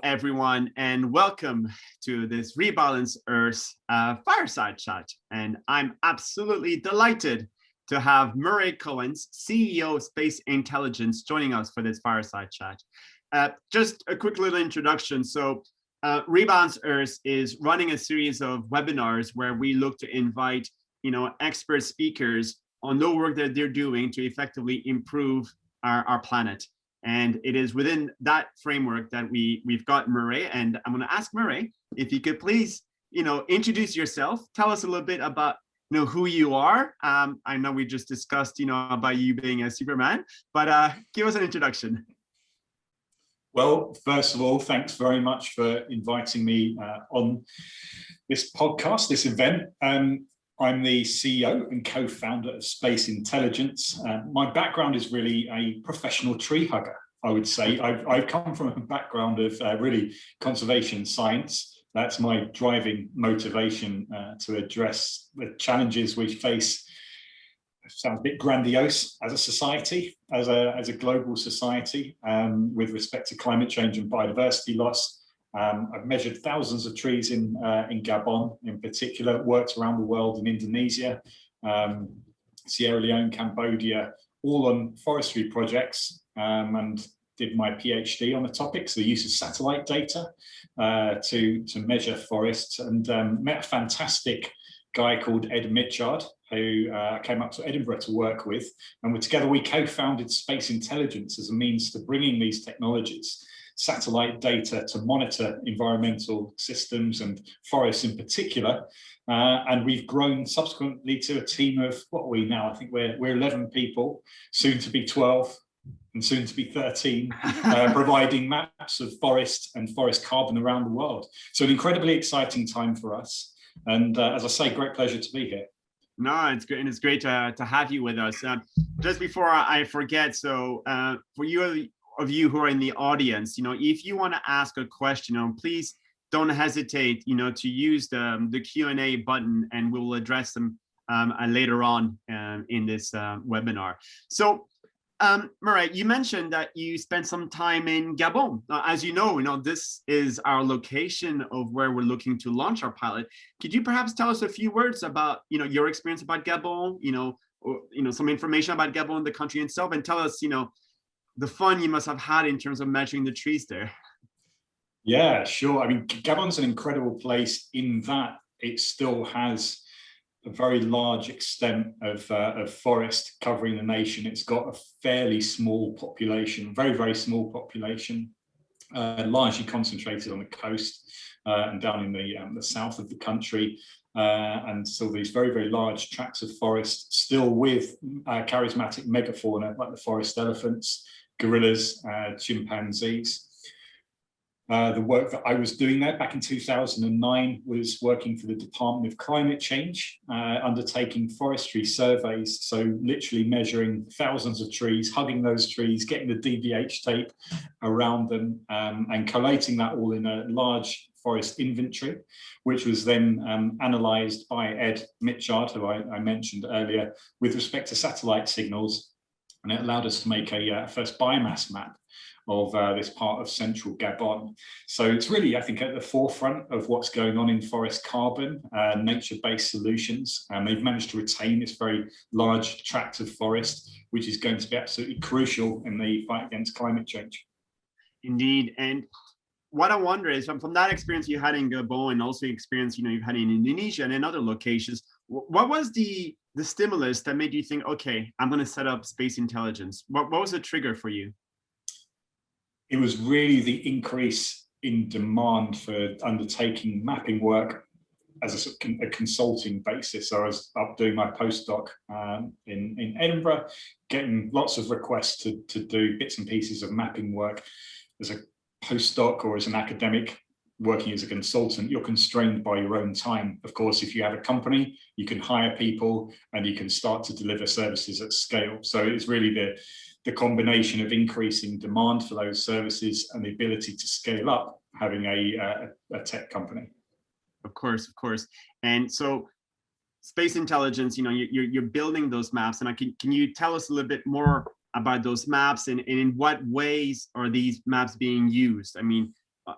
everyone, and welcome to this Rebalance Earth fireside chat. And I'm absolutely delighted to have Murray Cohens, CEO of Space Intelligence, joining us for this fireside chat. Just a quick little introduction. So Rebalance Earth is running a series of webinars where we look to invite, expert speakers on the work that they're doing to effectively improve our planet. And it is within that framework that we've got Murray, and I'm going to ask Murray if you could please, introduce yourself. Tell us a little bit about, who you are. I know we just discussed, about you being a Superman, but give us an introduction. Well, first of all, thanks very much for inviting me on this podcast, this event. I'm the CEO and co-founder of Space Intelligence. My background is really a professional tree hugger, I would say. I've come from a background of really conservation science. That's my driving motivation to address the challenges we face. It sounds a bit grandiose as a society, as a global society, with respect to climate change and biodiversity loss. I've measured thousands of trees in Gabon, in particular, worked around the world in Indonesia, Sierra Leone, Cambodia, all on forestry projects, and did my PhD on the topic, so the use of satellite data to measure forests, and met a fantastic guy called Ed Mitchard, who came up to Edinburgh to work with, and together we co-founded Space Intelligence as a means to bringing these technologies, satellite data, to monitor environmental systems and forests in particular. And we've grown subsequently to a team of, what are we now? I think we're 11 people, soon to be 12 and soon to be 13, providing maps of forest and forest carbon around the world. So an incredibly exciting time for us. And as I say, great pleasure to be here. No, it's great, and it's great to have you with us. Just before I forget, so for you who are in the audience, if you want to ask a question, please don't hesitate, to use the Q&A button, and we'll address them later on in this webinar. So, Murray, you mentioned that you spent some time in Gabon. As you know, this is our location of where we're looking to launch our pilot. Could you perhaps tell us a few words about, your experience about Gabon, or, some information about Gabon, the country itself, and tell us, the fun you must have had in terms of measuring the trees there? Yeah, sure. I mean, Gabon's an incredible place in that it still has a very large extent of forest covering the nation. It's got a fairly small population, very, very small population, largely concentrated on the coast and down in the south of the country. And so these very, very large tracts of forest, still with charismatic megafauna like the forest elephants, gorillas, chimpanzees. The work that I was doing there back in 2009 was working for the Department of Climate Change, undertaking forestry surveys, so literally measuring thousands of trees, hugging those trees, getting the DBH tape around them, and collating that all in a large forest inventory, which was then analysed by Ed Mitchard, who I mentioned earlier, with respect to satellite signals. And it allowed us to make a first biomass map of this part of central Gabon. So it's really, I think, at the forefront of what's going on in forest carbon, nature-based solutions. And they've managed to retain this very large tract of forest, which is going to be absolutely crucial in the fight against climate change. Indeed. And what I wonder is, from that experience you had in Gabon, and also experience, you've had in Indonesia and in other locations, what was the stimulus that made you think, okay, I'm going to set up Space Intelligence? What was the trigger for you? It was really the increase in demand for undertaking mapping work as a consulting basis. So I was up doing my postdoc in Edinburgh, getting lots of requests to do bits and pieces of mapping work. As a postdoc or as an academic working as a consultant, you're constrained by your own time. Of course, if you have a company, you can hire people and you can start to deliver services at scale. So it's really the combination of increasing demand for those services and the ability to scale up having a tech company. Of course. And so Space Intelligence, you're building those maps, and can you tell us a little bit more about those maps, and in what ways are these maps being used? I mean,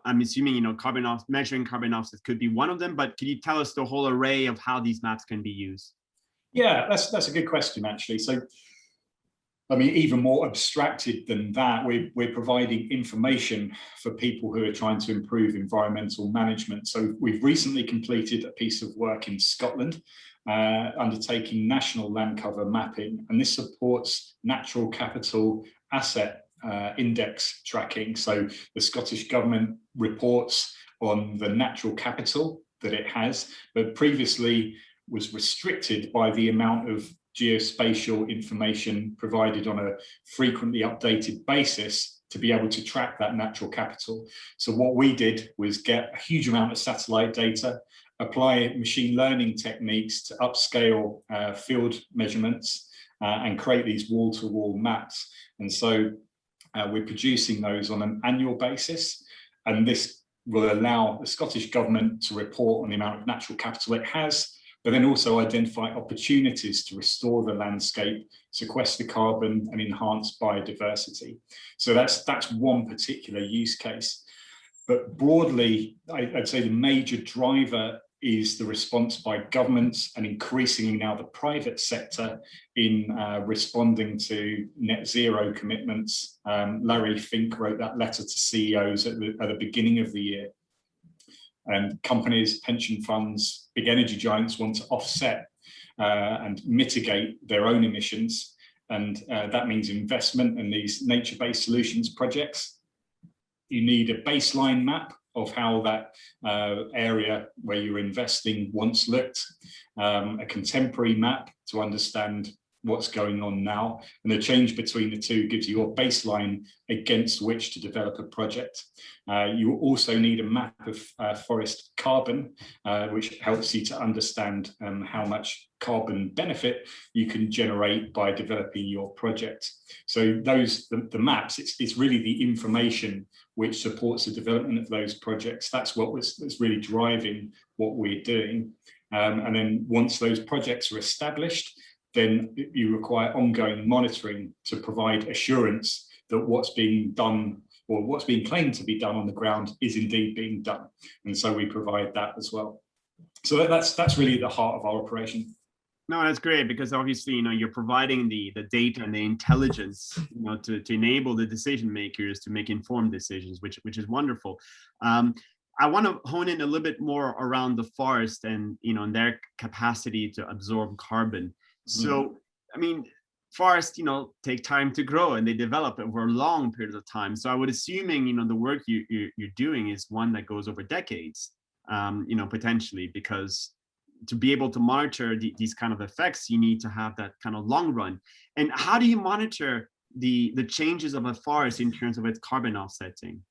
I'm assuming, measuring carbon offsets could be one of them, but can you tell us the whole array of how these maps can be used? Yeah, that's a good question, actually. So, I mean, even more abstracted than that, we're providing information for people who are trying to improve environmental management. So we've recently completed a piece of work in Scotland, undertaking national land cover mapping, and this supports natural capital asset index tracking. So the Scottish government reports on the natural capital that it has, but previously was restricted by the amount of geospatial information provided on a frequently updated basis to be able to track that natural capital. So what we did was get a huge amount of satellite data, apply machine learning techniques to upscale field measurements and create these wall-to-wall maps. And so we're producing those on an annual basis, and this will allow the Scottish government to report on the amount of natural capital it has, but then also identify opportunities to restore the landscape, sequester carbon, and enhance biodiversity. So that's one particular use case. But broadly, I'd say the major driver is the response by governments and increasingly now the private sector in responding to net zero commitments. Larry Fink wrote that letter to CEOs at the beginning of the year. And companies, pension funds, big energy giants want to offset and mitigate their own emissions. And that means investment in these nature-based solutions projects. You need a baseline map of how that area where you're investing once looked, a contemporary map to understand what's going on now, and the change between the two gives you your baseline against which to develop a project. You also need a map of forest carbon, which helps you to understand how much carbon benefit you can generate by developing your project. So the maps, it's really the information which supports the development of those projects. That's what's really driving what we're doing. And then once those projects are established, then you require ongoing monitoring to provide assurance that what's being done or what's being claimed to be done on the ground is indeed being done. And so we provide that as well. So that's really the heart of our operation. No, that's great, because obviously, you're providing the data and the intelligence, to enable the decision makers to make informed decisions, which is wonderful. I want to hone in a little bit more around the forest and, and their capacity to absorb carbon. So, I mean, forests, take time to grow and they develop over a long period of time. So I would assuming, the work you're doing is one that goes over decades, potentially, because to be able to monitor these kind of effects, you need to have that kind of long run. And how do you monitor the changes of a forest in terms of its carbon offsetting?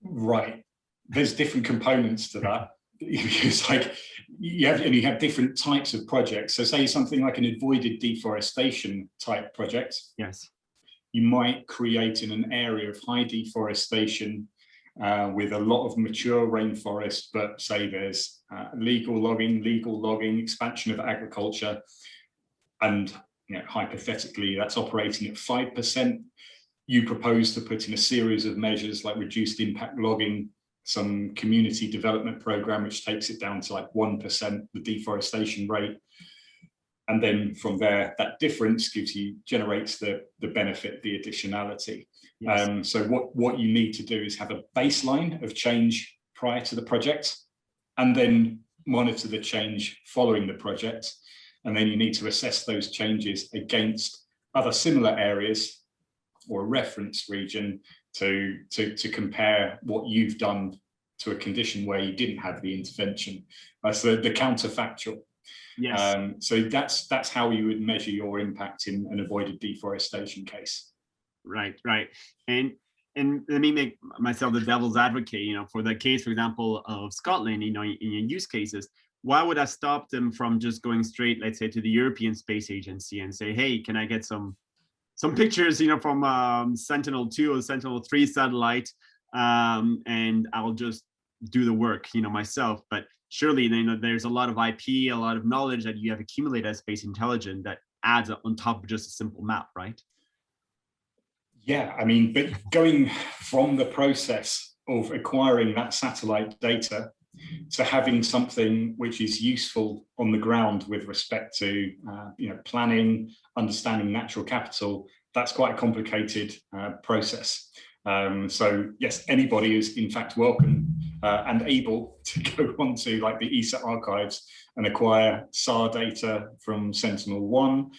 Right. There's different components to that. It's like you have different types of projects. So say something like an avoided deforestation type project. Yes. You might create in an area of high deforestation with a lot of mature rainforest, but say there's legal logging, expansion of agriculture, and hypothetically that's operating at 5%. You propose to put in a series of measures like reduced impact logging, some community development program which takes it down to like 1%, the deforestation rate. And then from there, that difference generates the benefit, the additionality. Yes. So what you need to do is have a baseline of change prior to the project, and then monitor the change following the project. And then you need to assess those changes against other similar areas or a reference region to compare what you've done to a condition where you didn't have the intervention. That's the counterfactual. Yes. So that's how you would measure your impact in an avoided deforestation case. Right. And let me make myself the devil's advocate, for the case, for example, of Scotland, in your use cases, why would I stop them from just going straight, let's say, to the European Space Agency and say, hey, can I get some pictures, from Sentinel-2 or Sentinel-3 satellite, and I'll just do the work, myself. But surely, there's a lot of IP, a lot of knowledge that you have accumulated as space intelligence that adds on top of just a simple map, right? Yeah, I mean, but going from the process of acquiring that satellite data to having something which is useful on the ground with respect to planning, understanding natural capital, that's quite a complicated process. So yes, anybody is in fact welcome and able to go onto like the ESA archives and acquire SAR data from Sentinel-1,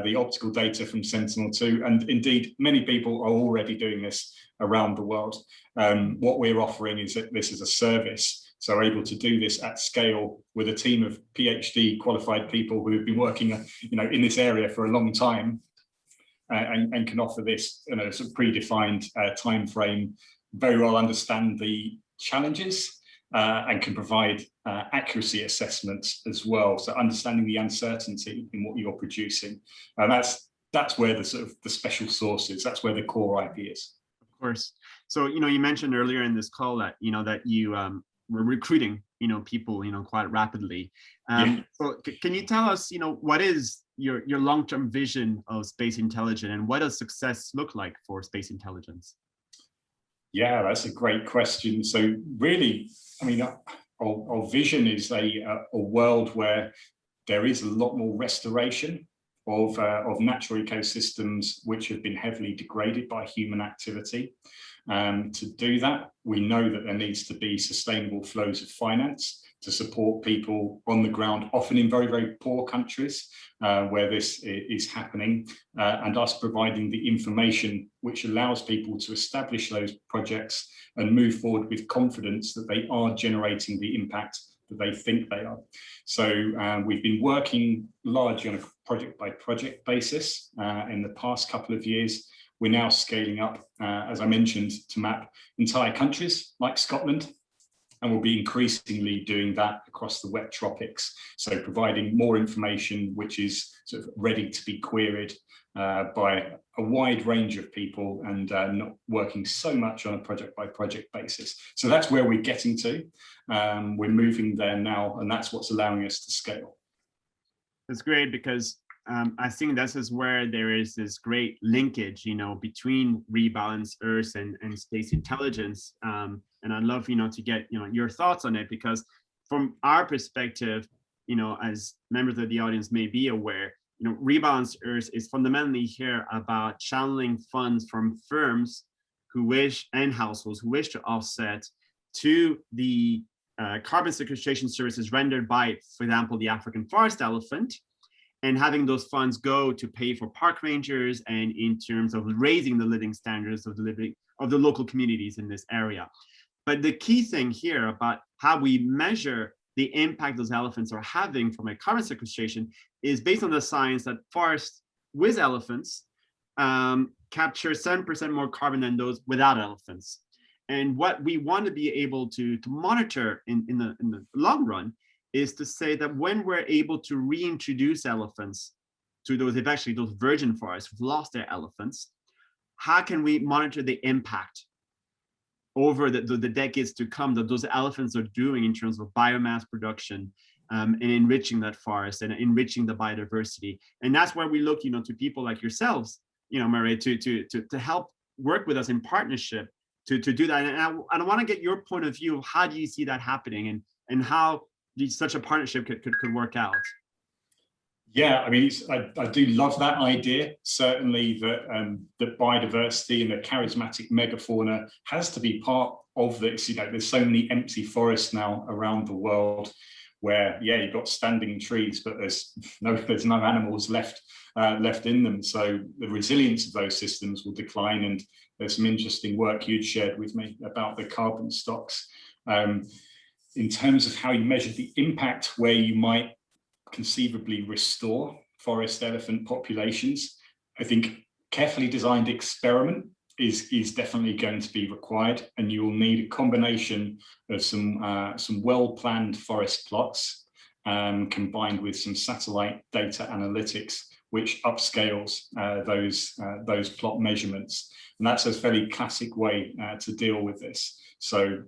the optical data from Sentinel-2, and indeed many people are already doing this around the world. What we're offering is that this is a service. So able to do this at scale with a team of PhD qualified people who have been working, in this area for a long time, and can offer this in a sort of predefined time frame, very well understand the challenges, and can provide accuracy assessments as well. So understanding the uncertainty in what you're producing, and that's where the sort of the special sauce is. That's where the core IP is. Of course. So you mentioned earlier in this call that that you were recruiting people quite rapidly. Yeah. So can you tell us what is your long-term vision of space intelligence, and what does success look like for space intelligence? Yeah, that's a great question. So really, I mean, our vision is a world where there is a lot more restoration of natural ecosystems which have been heavily degraded by human activity. To do that, we know that there needs to be sustainable flows of finance to support people on the ground, often in very, very poor countries where this is happening, and us providing the information which allows people to establish those projects and move forward with confidence that they are generating the impact that they think they are. So we've been working largely on a project by project basis in the past couple of years. We're now scaling up, as I mentioned, to map entire countries like Scotland, and we'll be increasingly doing that across the wet tropics. So providing more information which is sort of ready to be queried by a wide range of people, and not working so much on a project by project basis. So that's where we're getting to. We're moving there now, and that's what's allowing us to scale. That's great, because I think this is where there is this great linkage, between Rebalance Earth and space intelligence. And I'd love, to get, your thoughts on it, because from our perspective, as members of the audience may be aware, Rebalance Earth is fundamentally here about channeling funds from firms who wish, and households who wish to offset to the carbon sequestration services rendered by, for example, the African forest elephant, and having those funds go to pay for park rangers and in terms of raising the living standards of the local communities in this area. But the key thing here about how we measure the impact those elephants are having from a carbon sequestration is based on the science that forests with elephants capture 7% more carbon than those without elephants. And what we want to be able to monitor in the long run is to say that when we're able to reintroduce elephants to those, eventually those virgin forests who've lost their elephants, how can we monitor the impact over the decades to come that those elephants are doing in terms of biomass production, and enriching that forest and enriching the biodiversity? And that's where we look, to people like yourselves, Murray, to help work with us in partnership to do that. And I want to get your point of view of how do you see that happening, and how such a partnership could work out. Yeah, I mean, I do love that idea. Certainly that biodiversity and the charismatic megafauna has to be part of this. There's so many empty forests now around the world where, yeah, you've got standing trees, but there's no animals left in them. So the resilience of those systems will decline. And there's some interesting work you'd shared with me about the carbon stocks. In terms of how you measure the impact, where you might conceivably restore forest elephant populations, I think carefully designed experiment is definitely going to be required, and you will need a combination of some well-planned forest plots combined with some satellite data analytics, which upscales those plot measurements. And that's a fairly classic way to deal with this. So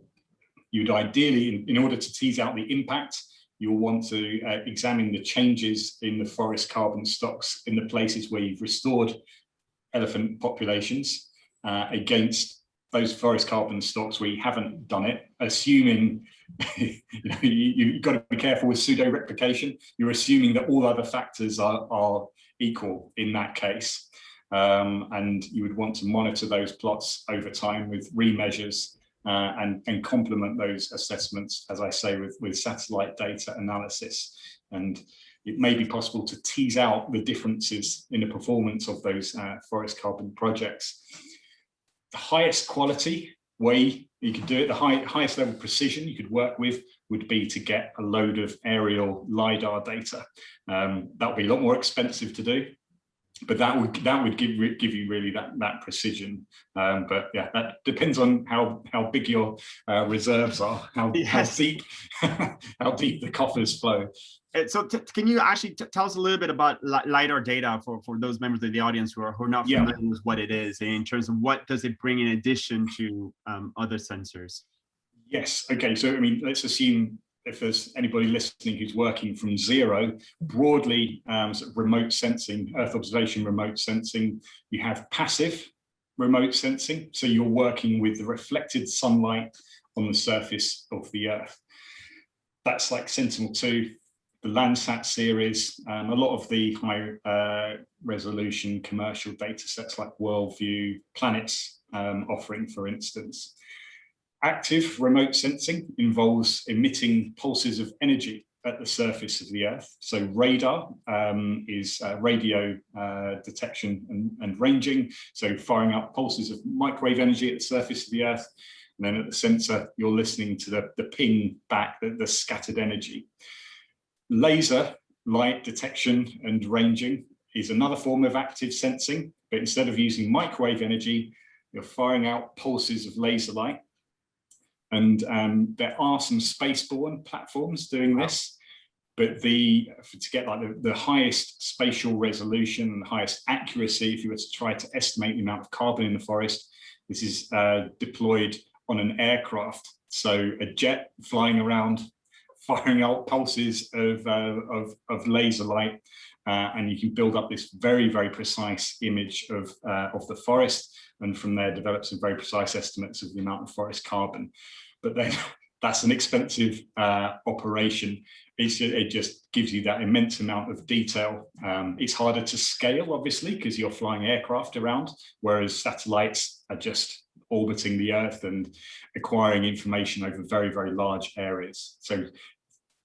you'd ideally, in order to tease out the impact, you'll want to examine the changes in the forest carbon stocks in the places where you've restored elephant populations. against those forest carbon stocks where you haven't done it, assuming you've got to be careful with pseudo replication. You're assuming that all other factors are equal in that case. And you would want to monitor those plots over time with remeasures and complement those assessments, as I say, with satellite data analysis. And it may be possible to tease out the differences in the performance of those forest carbon projects. The highest quality way you could do it, the highest level of precision you could work with would be to get a load of aerial LiDAR data. That would be a lot more expensive to do, but that would give you really that precision. But yeah, that depends on how big your reserves are, how deep how deep the coffers flow. So can you actually tell us a little bit about LiDAR data for those members of the audience who are not familiar with what it is, in terms of what does it bring in addition to other sensors? Yes. Okay. So, I mean, let's assume if there's anybody listening who's working from zero, broadly sort of remote sensing, Earth observation remote sensing, you have passive remote sensing. So you're working with the reflected sunlight on the surface of the Earth. That's like Sentinel-2, the Landsat series, a lot of the high resolution commercial data sets like Worldview, Planets offering, for instance. Active remote sensing involves emitting pulses of energy at the surface of the Earth. So radar is radio detection and ranging. So firing out pulses of microwave energy at the surface of the Earth. And then at the sensor, you're listening to the ping back, the scattered energy. Laser light detection and ranging is another form of active sensing, but instead of using microwave energy, you're firing out pulses of laser light. And there are some spaceborne platforms doing this, but to get like the highest spatial resolution and the highest accuracy, if you were to try to estimate the amount of carbon in the forest, this is deployed on an aircraft. So a jet flying around, firing out pulses of laser light, and you can build up this very, very precise image of the forest, and from there develop some very precise estimates of the amount of forest carbon. But then that's an expensive operation. It just gives you that immense amount of detail. It's harder to scale, obviously, because you're flying aircraft around, whereas satellites are just orbiting the Earth and acquiring information over very, very large areas. So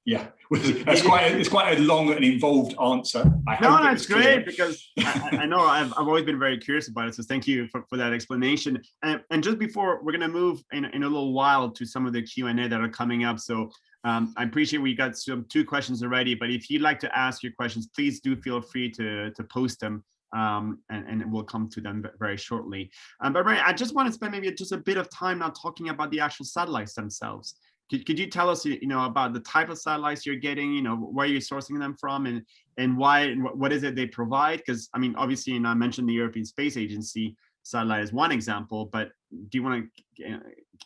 yeah, it's quite a long and involved answer. No, that's great, because I know I've always been very curious about it. So thank you for that explanation. And just before we're going to move in a little while to some of the Q&A that are coming up. So I appreciate we got two questions already, but if you'd like to ask your questions, please do feel free to post them. And we'll come to them very shortly. But Ray, I just want to spend maybe just a bit of time now talking about the actual satellites themselves. Could you tell us, about the type of satellites you're getting, where you're sourcing them from, and why, and what is it they provide? Because, I mean, obviously, I mentioned the European Space Agency satellite as one example, but do you want to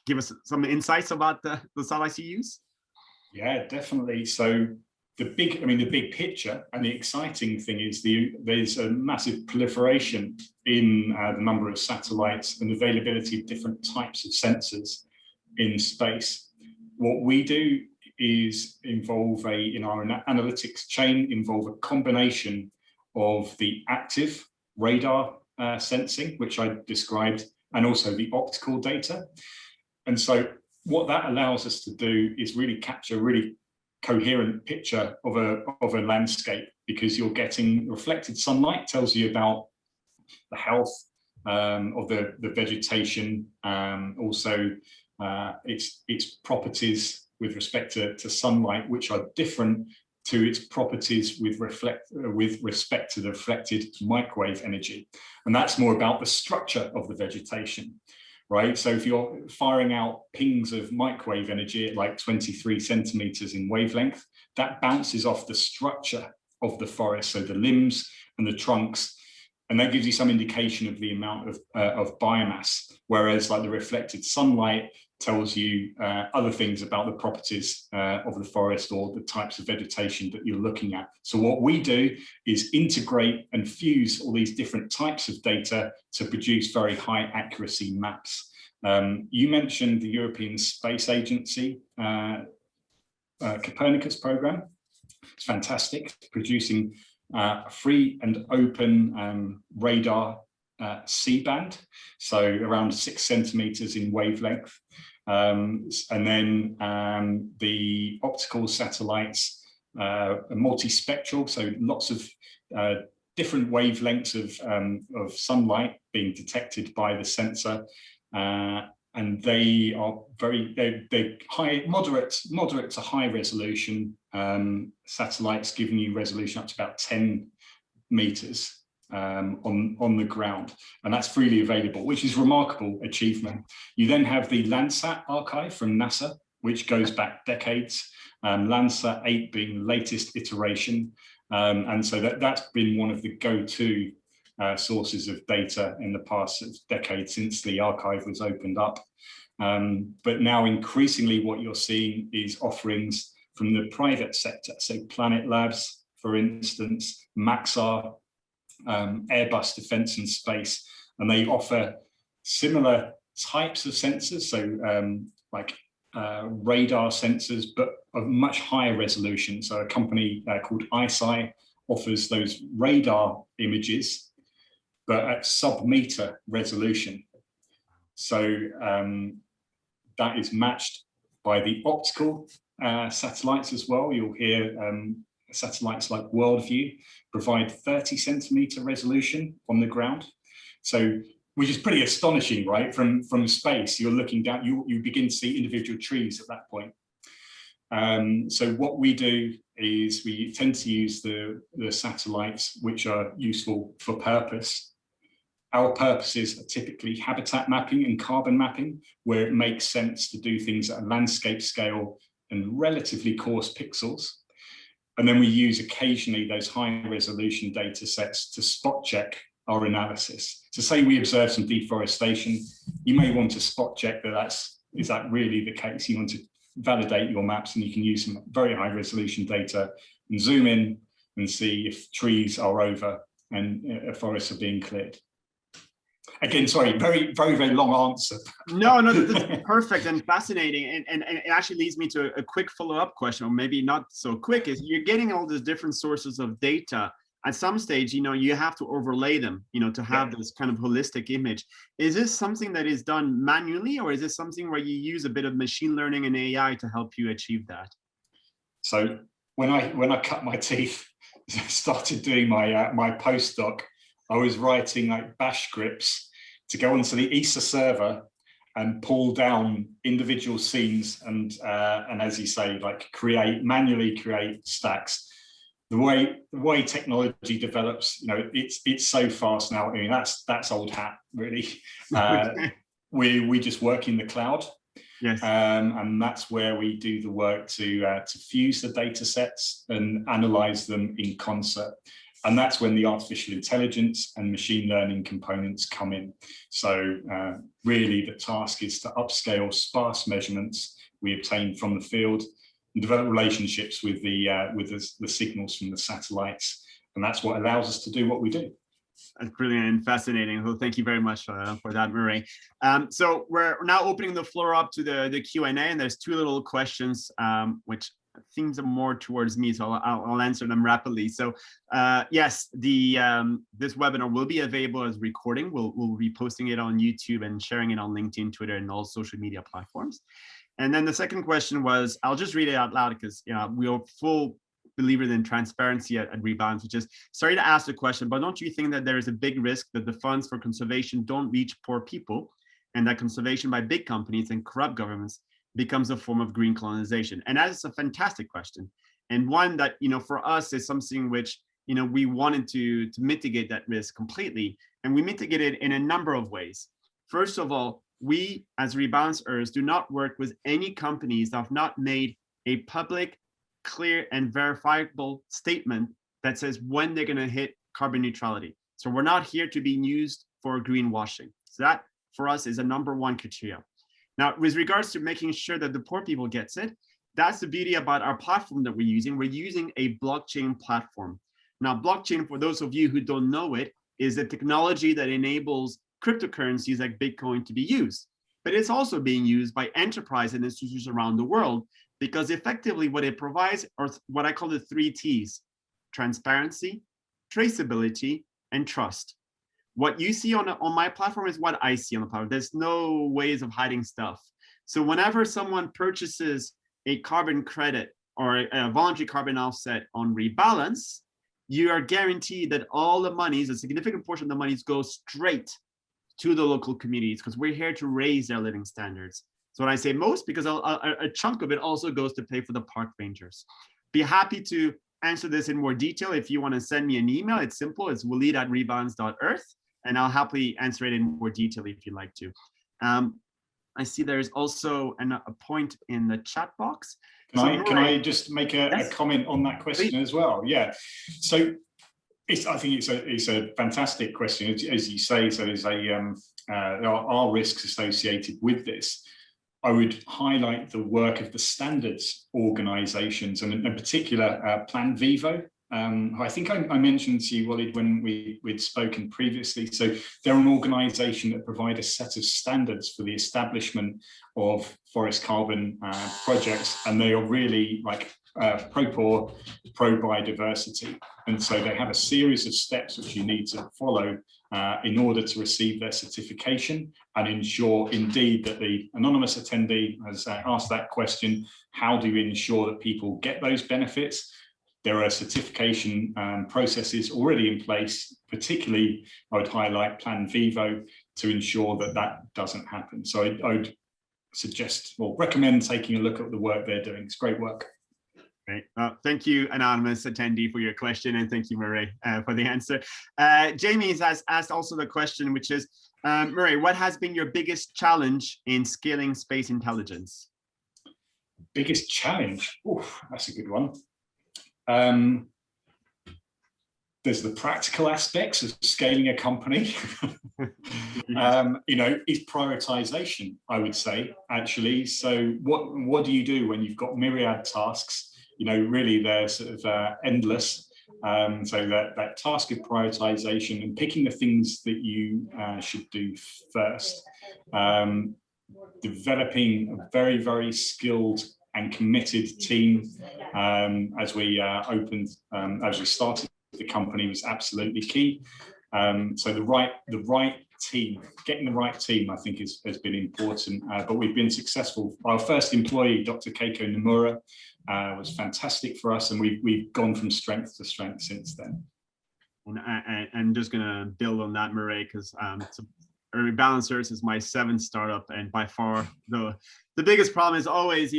give us some insights about the satellites you use? Yeah, definitely. So the big picture and the exciting thing is there's a massive proliferation in the number of satellites and availability of different types of sensors in space. What we do is in our analytics chain, involve a combination of the active radar sensing, which I described, and also the optical data. And so what that allows us to do is really capture a really coherent picture of a landscape, because you're getting reflected sunlight, tells you about the health of the vegetation, also its properties with respect to sunlight, which are different to its properties with respect to the reflected microwave energy. And that's more about the structure of the vegetation, right? So if you're firing out pings of microwave energy at like 23 centimeters in wavelength, that bounces off the structure of the forest, so the limbs and the trunks, and that gives you some indication of the amount of biomass. Whereas like the reflected sunlight tells you other things about the properties of the forest or the types of vegetation that you're looking at. So what we do is integrate and fuse all these different types of data to produce very high accuracy maps. You mentioned the European Space Agency Copernicus program. It's fantastic, producing a free and open radar C-band, so around 6 centimeters in wavelength. And then the optical satellites are multispectral, so lots of different wavelengths of sunlight being detected by the sensor. And they are they're high, moderate to high resolution satellites, giving you resolution up to about 10 meters on the ground, and that's freely available, which is a remarkable achievement. You then have the Landsat archive from NASA, which goes back decades, Landsat 8 being the latest iteration, and so that's been one of the go-to sources of data in the past decade since the archive was opened up. But now increasingly what you're seeing is offerings from the private sector, so Planet Labs, for instance, Maxar, Airbus Defence and Space, and they offer similar types of sensors, so like radar sensors, but of much higher resolution. So a company called ICEYE offers those radar images, but at sub-meter resolution. So that is matched by the optical satellites as well. You'll hear satellites like Worldview provide 30 centimeter resolution on the ground. So, which is pretty astonishing, right? From space, you're looking down, you begin to see individual trees at that point. So what we do is we tend to use the satellites which are useful for purpose. Our purposes are typically habitat mapping and carbon mapping, where it makes sense to do things at a landscape scale and relatively coarse pixels. And then we use occasionally those high resolution data sets to spot check our analysis. So say we observe some deforestation, you may want to spot check that is that really the case? You want to validate your maps, and you can use some very high resolution data and zoom in and see if trees are over and forests are being cleared. Again, sorry, very, very, very long answer. No, that's perfect and fascinating. And it actually leads me to a quick follow-up question, or maybe not so quick, is you're getting all these different sources of data. At some stage, you have to overlay them, to have this kind of holistic image. Is this something that is done manually, or is this something where you use a bit of machine learning and AI to help you achieve that? So when I cut my teeth, started doing my postdoc, I was writing like bash scripts to go onto the ESA server and pull down individual scenes and as you say, like manually create stacks. The way technology develops, it's so fast now. I mean, that's old hat, really. We just work in the cloud. Yes. And that's where we do the work to fuse the data sets and analyze them in concert. And that's when the artificial intelligence and machine learning components come in. So really the task is to upscale sparse measurements we obtain from the field and develop relationships with the signals from the satellites. And that's what allows us to do what we do. That's brilliant and fascinating. Well, thank you very much for that, Murray. So we're now opening the floor up to the Q&A, and there's two little questions, which things are more towards me, so I'll answer them rapidly. So yes, this webinar will be available as recording. We'll be posting it on YouTube and sharing it on LinkedIn, Twitter, and all social media platforms. And then the second question was, I'll just read it out loud because we are full believers in transparency at Rebalance, which is, sorry to ask the question, but don't you think that there is a big risk that the funds for conservation don't reach poor people, and that conservation by big companies and corrupt governments becomes a form of green colonization? And that is a fantastic question, and one that for us is something which we wanted to mitigate that risk completely, and we mitigate it in a number of ways. First of all, we as Rebalance Earth do not work with any companies that have not made a public, clear, and verifiable statement that says when they're going to hit carbon neutrality. So we're not here to be used for greenwashing. So that for us is a number one criteria. Now, with regards to making sure that the poor people gets it, that's the beauty about our platform that we're using. We're using a blockchain platform. Now, blockchain, for those of you who don't know it, is a technology that enables cryptocurrencies like Bitcoin to be used. But it's also being used by enterprise and institutions around the world, because effectively what it provides are what I call the 3 T's: transparency, traceability, and trust. What you see on my platform is what I see on the platform. There's no ways of hiding stuff. So whenever someone purchases a carbon credit or a voluntary carbon offset on Rebalance, you are guaranteed that all the monies, a significant portion of the monies, go straight to the local communities, because we're here to raise their living standards. So when I say most, because a chunk of it also goes to pay for the park rangers. Be happy to answer this in more detail. If you want to send me an email, it's simple. It's walid@rebalance.earth, and I'll happily answer it in more detail if you'd like to. I see there's also a point in the chat box. Can I just make a comment on that question as well? Yeah. So I think it's a fantastic question, as you say. So there are risks associated with this. I would highlight the work of the standards organisations, and in particular Plan Vivo. I think I mentioned to you, Walid, when we'd spoken previously. So they're an organisation that provide a set of standards for the establishment of forest carbon projects, and they are really like pro-poor, pro-biodiversity. And so they have a series of steps which you need to follow in order to receive their certification and ensure indeed that the anonymous attendee has asked that question: how do you ensure that people get those benefits? There are certification processes already in place, particularly I would highlight Plan Vivo, to ensure that that doesn't happen. So I would suggest or recommend taking a look at the work they're doing. It's great work. Great. Thank you, anonymous attendee, for your question, and thank you, Murray, for the answer. Jamie has asked also the question, which is, Murray, what has been your biggest challenge in scaling space intelligence? Biggest challenge? Oof, that's a good one. There's the practical aspects of scaling a company. Is prioritization, I would say, actually. So what do you do when you've got myriad tasks? Really they're sort of endless. So that task of prioritization and picking the things that you should do first. Developing a very, very skilled and committed team as we started the company was absolutely key. So the right team, getting the right team, I think has been important. But we've been successful. Our first employee, Dr. Keiko Nomura, was fantastic for us, and we've gone from strength to strength since then. And I'm just going to build on that, Murray, because Rebalance Earth is my 7th startup, and by far the biggest problem is always,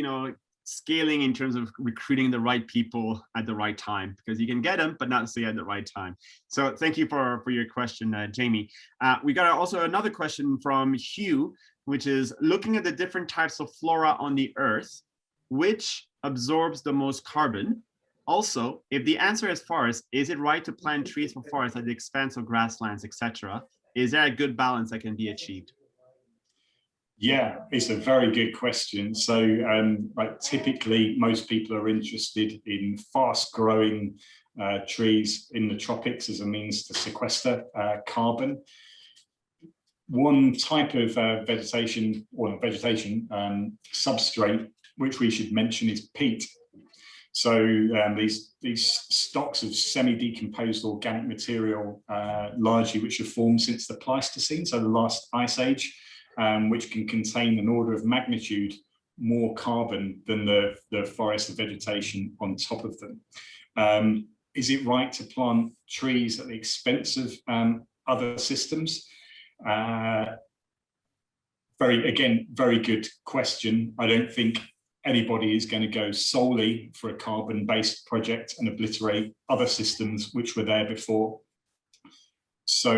scaling in terms of recruiting the right people at the right time, because you can get them, but not say at the right time. So thank you for your question, Jamie. We got also another question from Hugh, which is, looking at the different types of flora on the Earth, which absorbs the most carbon? Also, if the answer is forest, is it right to plant trees for forests at the expense of grasslands, etc.? Is there a good balance that can be achieved? Yeah, it's a very good question. So typically most people are interested in fast growing trees in the tropics as a means to sequester carbon. One type of vegetation substrate which we should mention is peat. So these stocks of semi-decomposed organic material, largely which have formed since the Pleistocene, so the last ice age, which can contain an order of magnitude more carbon than the forest vegetation on top of them. Is it right to plant trees at the expense of other systems? Very good question. I don't think anybody is going to go solely for a carbon-based project and obliterate other systems which were there before. So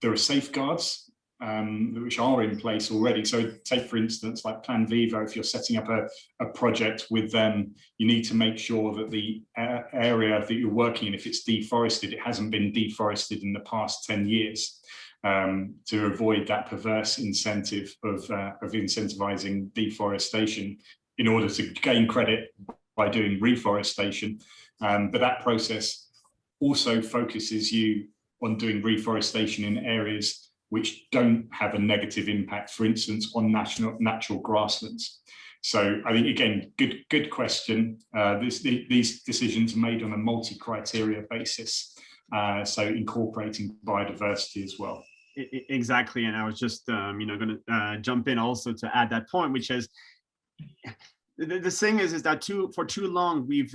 there are safeguards which are in place already. So take, for instance, like Plan Vivo, if you're setting up a project with them, you need to make sure that the area that you're working in, if it's deforested, it hasn't been deforested in the past 10 years. to avoid that perverse incentive of incentivizing deforestation in order to gain credit by doing reforestation. But that process also focuses you on doing reforestation in areas which don't have a negative impact, for instance, on natural grasslands. So I think, again, good question. These decisions are made on a multi-criteria basis, so incorporating biodiversity as well. Exactly, and I was just going to jump in also to add that point, which is the thing is that for too long we've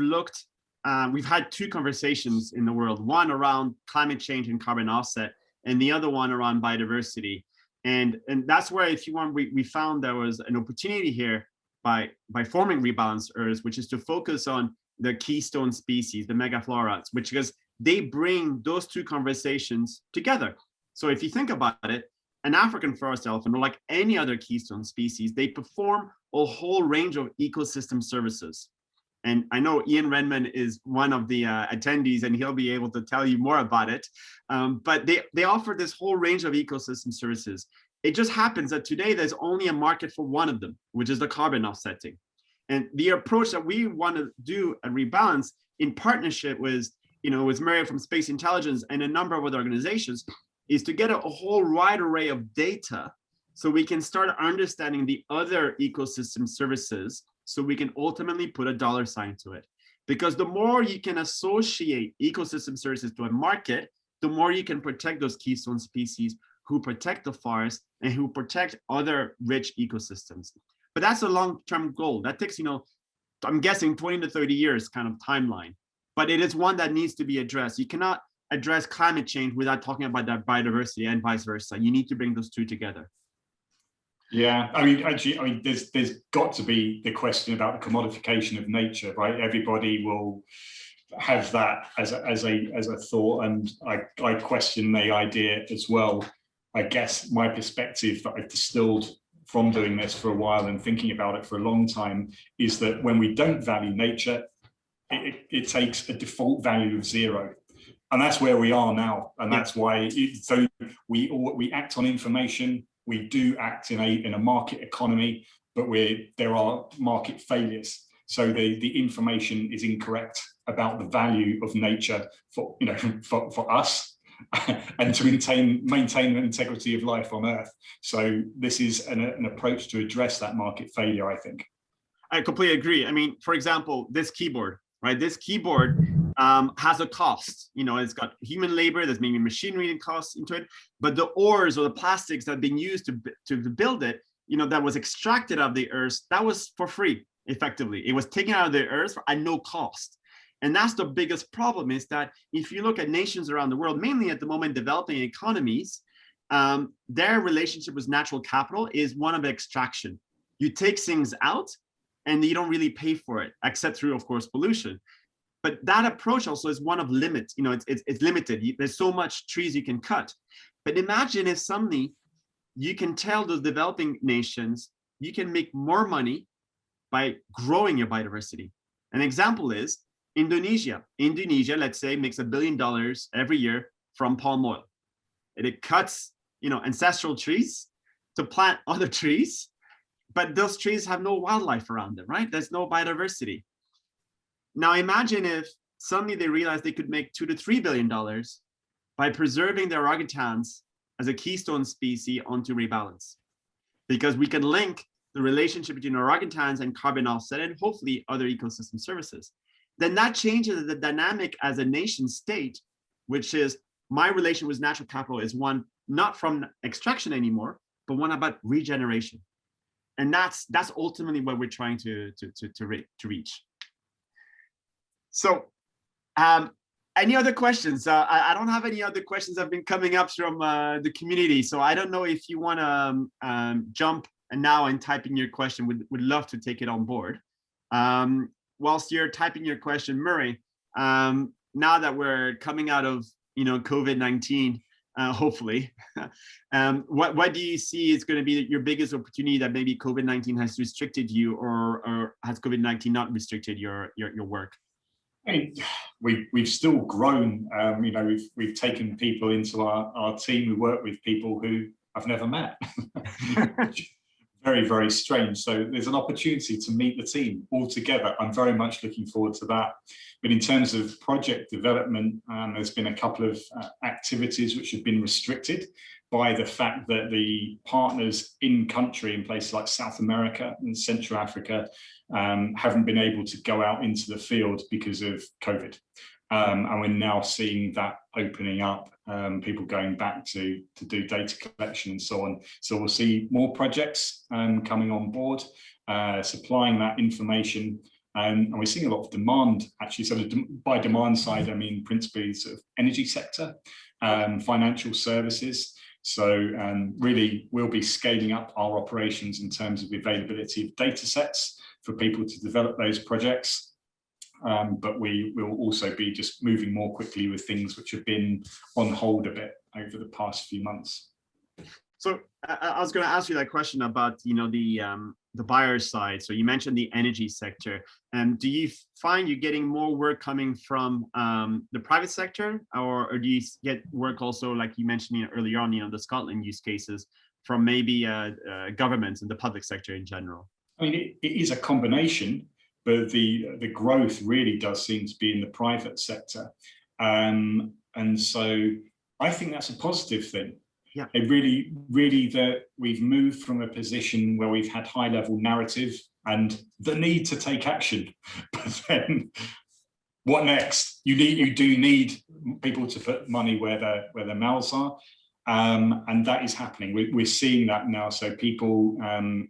had two conversations in the world, one around climate change and carbon offset, and the other one around biodiversity, and that's where, if you want, we found there was an opportunity here by forming Rebalance Earth, which is to focus on the keystone species, the megaflora, because they bring those two conversations together. So if you think about it, an African forest elephant, or like any other keystone species, they perform a whole range of ecosystem services. And I know Ian Redman is one of the attendees, and he'll be able to tell you more about it. But they offer this whole range of ecosystem services. It just happens that today there's only a market for one of them, which is the carbon offsetting. And the approach that we want to do at Rebalance, in partnership with Murray from Space Intelligence and a number of other organizations, is to get a whole wide array of data so we can start understanding the other ecosystem services, so we can ultimately put a dollar sign to it. Because the more you can associate ecosystem services to a market, the more you can protect those keystone species who protect the forest and who protect other rich ecosystems. But that's a long-term goal. That takes, I'm guessing 20 to 30 years kind of timeline. But it is one that needs to be addressed. You cannot address climate change without talking about that biodiversity, and vice versa. You need to bring those two together. Yeah, I mean, there's got to be the question about the commodification of nature, right? Everybody will have that as a thought, and I question the idea as well. I guess my perspective that I've distilled from doing this for a while and thinking about it for a long time is that when we don't value nature, it takes a default value of 0. And that's where we are now. And that's why, so we act on information. We do act in a market economy, but there are market failures. So the information is incorrect about the value of nature for us and to maintain the integrity of life on Earth. So this is an approach to address that market failure, I think. I completely agree. I mean, for example, this keyboard, right? This keyboard has a cost. It's got human labor, there's maybe machinery and costs into it, but the ores or the plastics that have been used to build it, that was extracted out of the earth, that was for free, effectively. It was taken out of the earth at no cost. And that's the biggest problem, is that if you look at nations around the world, mainly at the moment developing economies, their relationship with natural capital is one of extraction. You take things out and you don't really pay for it, except through, of course, pollution. But that approach also is one of limits. It's limited. There's so much trees you can cut. But imagine if suddenly you can tell those developing nations, you can make more money by growing your biodiversity. An example is Indonesia. Indonesia, let's say, makes $1 billion every year from palm oil. And it cuts, ancestral trees to plant other trees, but those trees have no wildlife around them, right? There's no biodiversity. Now imagine if suddenly they realized they could make $2 to $3 billion by preserving their orangutans as a keystone species onto Rebalance, because we can link the relationship between orangutans and carbon offset and hopefully other ecosystem services. Then that changes the dynamic as a nation state, which is my relation with natural capital is one not from extraction anymore, but one about regeneration. And that's ultimately what we're trying to reach. So any other questions? I don't have any other questions that have been coming up from the community. So I don't know if you want to jump now and type in your question. Would love to take it on board. Whilst you're typing your question, Murray, now that we're coming out of COVID-19, hopefully, what do you see is going to be your biggest opportunity that maybe COVID-19 has restricted you, or has COVID-19 not restricted your work? I mean, we've still grown. You know, we've taken people into our team who work with people who I've never met. Very, very strange. So there's an opportunity to meet the team all together. I'm very much looking forward to that. But in terms of project development, there's been a couple of activities which have been restricted by the fact that the partners in country in places like South America and Central Africa haven't been able to go out into the field because of COVID. And we're now seeing that opening up, people going back to do data collection and so on. So we'll see more projects coming on board, supplying that information. And we're seeing a lot of demand, actually. So by demand side, I mean principally sort of energy sector, financial services. So really, we'll be scaling up our operations in terms of availability of data sets for people to develop those projects. But we will also be just moving more quickly with things which have been on hold a bit over the past few months. So I was going to ask you that question about, you know, the buyer side. So you mentioned the energy sector. And do you find you're getting more work coming from the private sector, or do you get work also, like you mentioned earlier on, you know, the Scotland use cases from maybe governments and the public sector in general? I mean, it is a combination, but the growth really does seem to be in the private sector. And so I think that's a positive thing. Yeah. It really that we've moved from a position where we've had high level narrative and the need to take action, but then what next? You do need people to put money where their mouths are. And that is happening. We're seeing that now. So people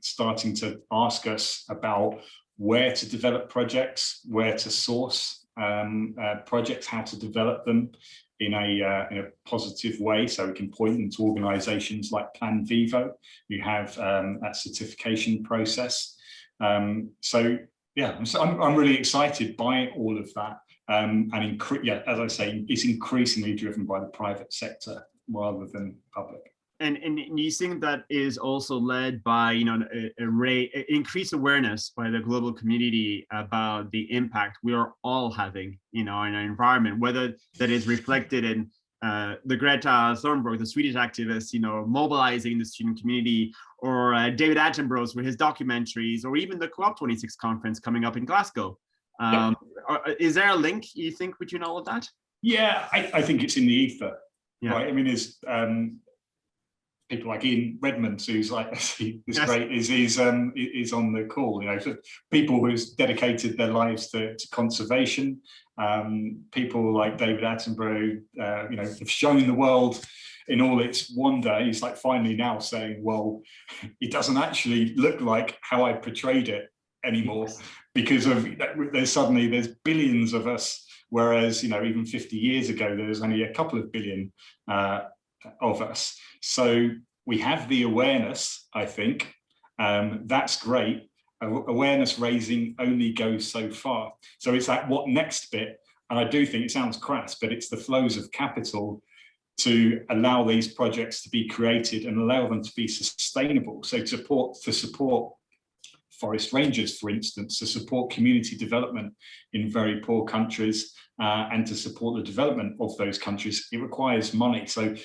starting to ask us about where to develop projects, where to source projects, how to develop them in a positive way. So we can point them to organizations like Plan Vivo, who have that certification process. So yeah, I'm really excited by all of that. And as I say, it's increasingly driven by the private sector rather than public. And you think that is also led by, you know, increased awareness by the global community about the impact we are all having, you know, in our environment, whether that is reflected in the Greta Thunberg, the Swedish activist, you know, mobilizing the student community, or David Attenborough with his documentaries, or even the COP26 conference coming up in Glasgow. Is there a link, you think, between all of that? Yeah, I think it's in the ether. Yeah. Right. I mean, there's people like Ian Redmond, who's like this great, is on the call. You know, so people who've dedicated their lives to conservation. People like David Attenborough, you know, have shown the world in all its wonder. He's like finally now saying, well, it doesn't actually look like how I portrayed it anymore, because of there's billions of us. Whereas, you know, even 50 years ago, there was only a couple of billion of us. So we have the awareness, I think. That's great. Awareness raising only goes so far. So it's that what next bit. And I do think it sounds crass, but it's the flows of capital to allow these projects to be created and allow them to be sustainable. So to support forest rangers, for instance, to support community development in very poor countries, and to support the development of those countries, it requires money. So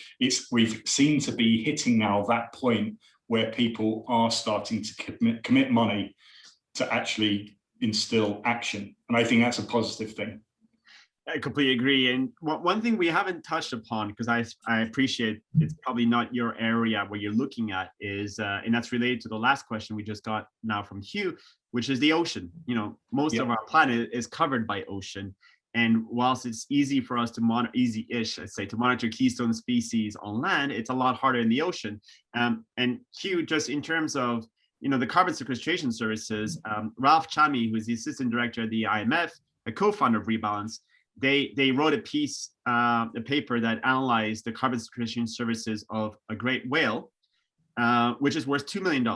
we've seemed to be hitting now that point where people are starting to commit money to actually instill action. And I think that's a positive thing. I completely agree. And one thing we haven't touched upon, because I appreciate it's probably not your area where you're looking at, is, and that's related to the last question we just got now from Hugh, which is the ocean. You know, most of our planet is covered by ocean. And whilst it's easy for us to monitor, easy-ish, I'd say, to monitor keystone species on land, it's a lot harder in the ocean. And Hugh, just in terms of, you know, the carbon sequestration services, Ralph Chami, who is the assistant director at the IMF, a co-founder of Rebalance, they wrote a piece, a paper that analyzed the carbon sequestration services of a great whale, which is worth $2 million.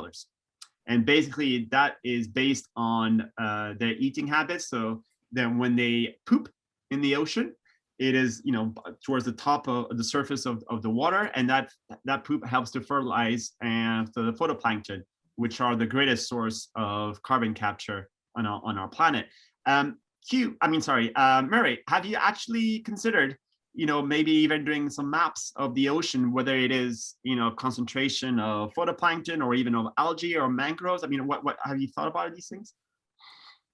And basically that is based on their eating habits. So then when they poop in the ocean, it is, you know, towards the top of the surface of the water, and that poop helps to fertilize the phytoplankton, which are the greatest source of carbon capture on our planet. Murray, have you actually considered, maybe even doing some maps of the ocean, whether it is, concentration of photoplankton or even of algae or mangroves? I mean, what have you thought about these things?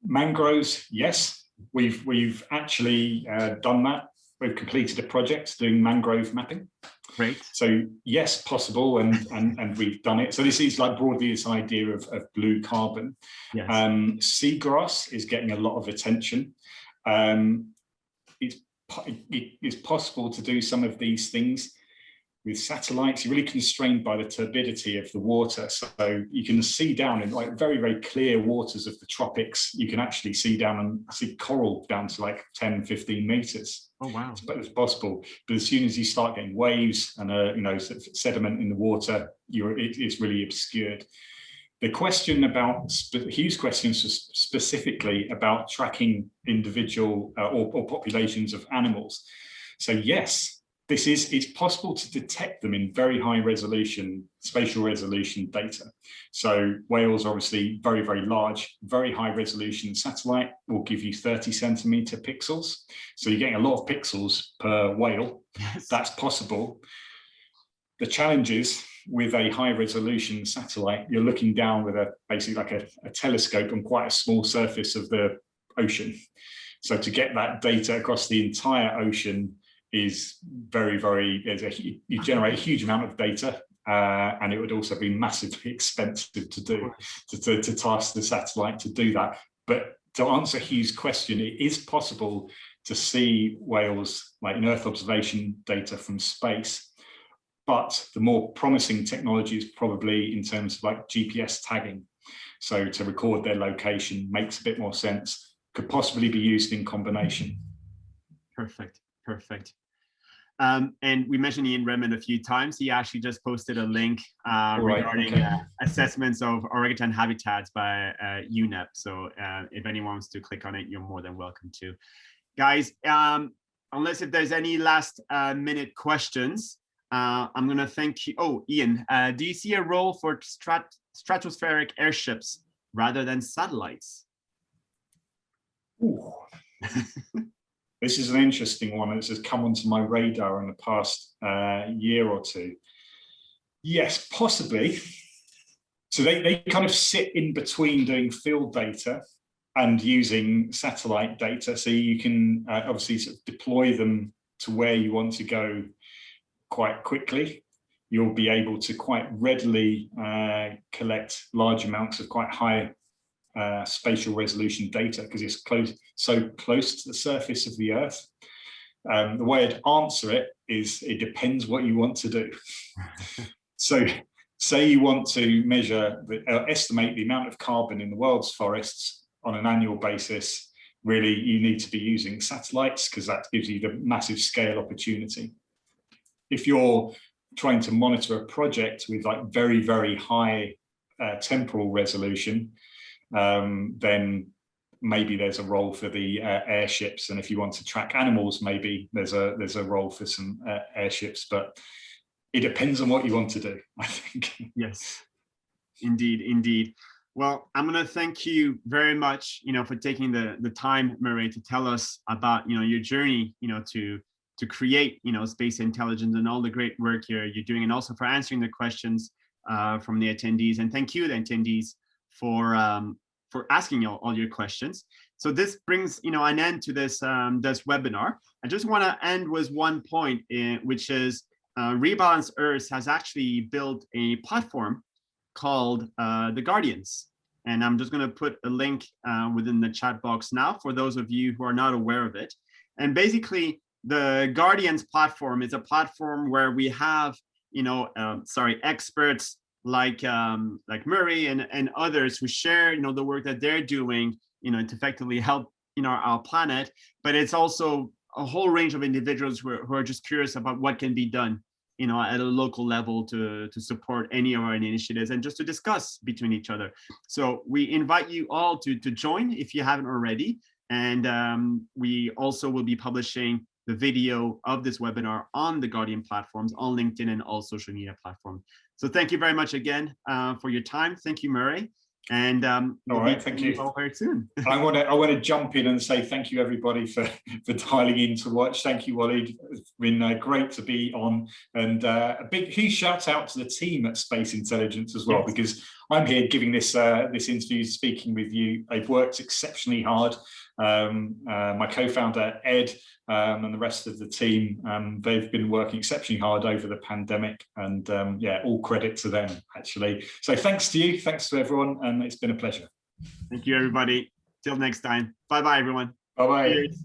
Mangroves, yes. We've actually done that. We've completed a project doing mangrove mapping. Great. So yes, possible, and we've done it. So this is like broadly this idea of blue carbon. Yes. Seagrass is getting a lot of attention. It's possible to do some of these things with satellites. You're really constrained by the turbidity of the water. So you can see down in like very, very clear waters of the tropics. You can actually see down and see coral down to like 10, 15 meters. Oh, wow. It's possible. But as soon as you start getting waves and, sediment in the water, it's really obscured. The question about, Hugh's questions specifically about tracking individual or populations of animals. So yes, it's possible to detect them in very high resolution, spatial resolution data. So whales, obviously very, very large, very high resolution satellite will give you 30 centimeter pixels. So you're getting a lot of pixels per whale. Yes. That's possible. The challenge is with a high resolution satellite, you're looking down with basically like a telescope on quite a small surface of the ocean. So to get that data across the entire ocean is very, very, you generate a huge amount of data, and it would also be massively expensive to do, to task the satellite to do that. But to answer Hugh's question, it is possible to see whales like in Earth observation data from space. But the more promising technology is probably in terms of like GPS tagging. So to record their location makes a bit more sense, could possibly be used in combination. Perfect. And we mentioned Ian Redmond a few times. He actually just posted a link regarding assessments of orangutan habitats by UNEP. So if anyone wants to click on it, you're more than welcome to. Guys, unless if there's any last minute questions, I'm going to thank you. Oh, Ian, do you see a role for stratospheric airships rather than satellites? Ooh. This is an interesting one. It's just come onto my radar in the past year or two. Yes, possibly. So they kind of sit in between doing field data and using satellite data. So you can obviously sort of deploy them to where you want to go quite quickly. You'll be able to quite readily collect large amounts of quite high spatial resolution data because it's so close to the surface of the Earth. The way I'd answer it is it depends what you want to do. So say you want to measure, estimate the amount of carbon in the world's forests on an annual basis. Really, you need to be using satellites because that gives you the massive scale opportunity. If you're trying to monitor a project with like very, very high temporal resolution, then maybe there's a role for the airships, and if you want to track animals, maybe there's a role for some airships. But it depends on what you want to do, I think. Yes, indeed. Well, I'm going to thank you very much, for taking the time, Murray, to tell us about your journey, to create space intelligence and all the great work you're doing, and also for answering the questions from the attendees. And thank you, the attendees, for asking all your questions. So this brings an end to this webinar. I just want to end with one point, which is Rebalance Earth has actually built a platform called the Guardians, and I'm just going to put a link within the chat box now for those of you who are not aware of it. And basically, the Guardians platform is a platform where we have experts like Murray and others who share the work that they're doing to effectively help our planet. But it's also a whole range of individuals who are just curious about what can be done at a local level to support any of our initiatives and just to discuss between each other. So we invite you all to join if you haven't already. And we also will be publishing the video of this webinar on the Guardian platforms, on LinkedIn and all social media platforms. So thank you very much again for your time. Thank you, Murray. And all right, thank you. All very soon. I want to jump in and say thank you everybody for dialing in to watch. Thank you, Waleed. It's been great to be on, and a big huge shout out to the team at Space Intelligence as well, because I'm here giving this this interview, speaking with you. They've worked exceptionally hard. My co-founder Ed and the rest of the team, they've been working exceptionally hard over the pandemic, and yeah, all credit to them actually. So thanks to you, thanks to everyone, and it's been a pleasure. Thank you, everybody. Till next time. Bye-bye, everyone. Bye-bye. Cheers.